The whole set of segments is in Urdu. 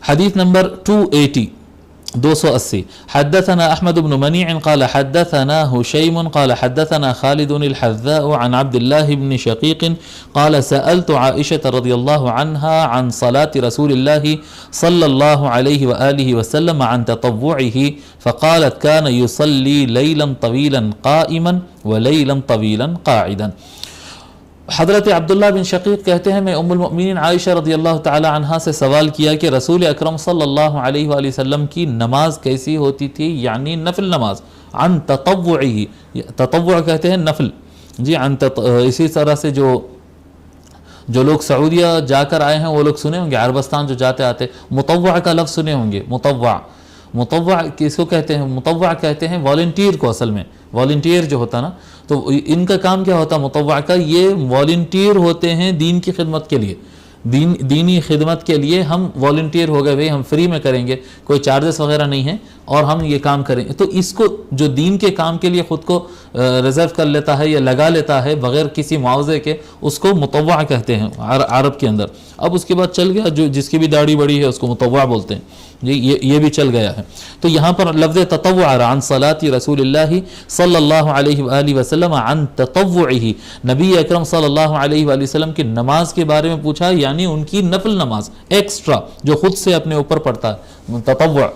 حدیث نمبر 280 حدثنا احمد بن منيع قال حدثنا هشيم قال حدثنا خالد الحذاء عن عبد الله بن شقيق قال سألت عائشة رضي الله عنها عن صلاة رسول الله صلى الله عليه وآله وسلم عن تطوعه فقالت كان يصلي ليلا طويلا قائما وليلا طويلا قاعدا. حضرت عبداللہ بن شقیق کہتے ہیں میں ام المؤمنین عائشہ رضی اللہ تعالی عنہا سے سوال کیا کہ رسول اکرم صلی اللہ علیہ وآلہ وسلم کی نماز کیسی ہوتی تھی، یعنی نفل نماز. عن تطوعہ، تطوع کہتے ہیں نفل جی. اسی طرح سے جو لوگ سعودیہ جا کر آئے ہیں وہ لوگ سنے ہوں گے، عربستان جو جاتے آتے مطوع کا لفظ سنے ہوں گے. مطوع کس کو کہتے ہیں؟ مطوع کہتے ہیں والنٹیئر کو. اصل میں والنٹیئر جو ہوتا نا، تو ان کا کام کیا ہوتا مطوع کا؟ یہ والنٹیئر ہوتے ہیں دین کی خدمت کے لیے. دینی خدمت کے لیے ہم والنٹیئر ہو گئے، بھئی ہم فری میں کریں گے، کوئی چارجز وغیرہ نہیں ہیں اور ہم یہ کام کریں. تو اس کو جو دین کے کام کے لیے خود کو ریزرو کر لیتا ہے یا لگا لیتا ہے بغیر کسی معاوضے کے، اس کو مطوع کہتے ہیں عرب کے اندر. اب اس کے بعد چل گیا جو جس کی بھی داڑھی بڑی ہے اس کو مطوع بولتے ہیں جی. یہ بھی چل گیا ہے. تو یہاں پر لفظ تطوع عن صلاۃ رسول اللہ صلی اللہ علیہ وآلہ وسلم عن تطوعہ، نبی اکرم صلی اللہ علیہ وآلہ وسلم کی نماز کے بارے میں پوچھا، یعنی ان کی نفل نماز ایکسٹرا جو خود سے اپنے اوپر پڑتا ہے، تطوع.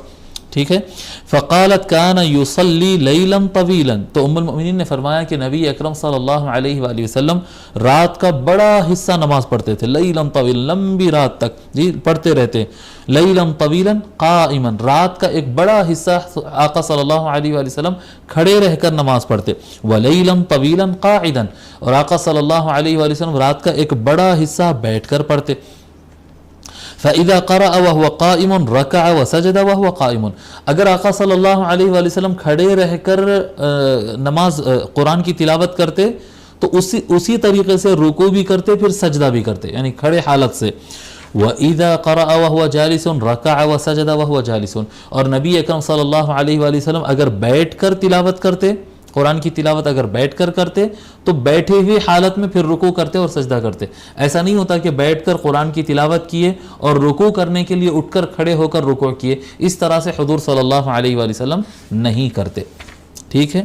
ٹھیک ہے. فقالت کان یصلی لیلا طویلا، تو ام المؤمنین نے فرمایا کہ نبی اکرم صلی اللہ علیہ وآلہ وسلم رات کا بڑا حصہ نماز پڑھتے تھے. لیلا طویلا، لمبی رات تک جی پڑھتے رہتے. لیلا طویلا قائما، رات کا ایک بڑا حصہ آقا صلی اللہ علیہ وآلہ وسلم کھڑے رہ کر نماز پڑھتے. ولیلا طویلا قاعدا، اور آقا صلی اللہ علیہ وآلہ وسلم رات کا ایک بڑا حصہ بیٹھ کر پڑھتے. فَإِذَا قَرَأَ وَهُوَ قَائِمٌ رَكَعَ وَسَجَدَ وَهُوَ قَائِمٌ، اگر آقا صلی اللہ علیہ وآلہ وسلم کھڑے رہ کر نماز قرآن کی تلاوت کرتے تو اسی طریقے سے رکوع بھی کرتے پھر سجدہ بھی کرتے، یعنی کھڑے حالت سے. وَإِذَا قَرَأَ وَهُوَ جَالِسٌ رَكَعَ وَسَجَدَ وَهُوَ جَالِسٌ، اور نبی اکرم صلی اللہ علیہ وآلہ وسلم اگر بیٹھ کر تلاوت کرتے، قرآن کی تلاوت اگر بیٹھ کر کرتے تو بیٹھے ہوئے حالت میں پھر رکوع کرتے اور سجدہ کرتے. ایسا نہیں ہوتا کہ بیٹھ کر قرآن کی تلاوت کیے اور رکوع کرنے کے لیے اٹھ کر کھڑے ہو کر رکوع کیے. اس طرح سے حضور صلی اللہ علیہ وآلہ وسلم نہیں کرتے. ٹھیک ہے.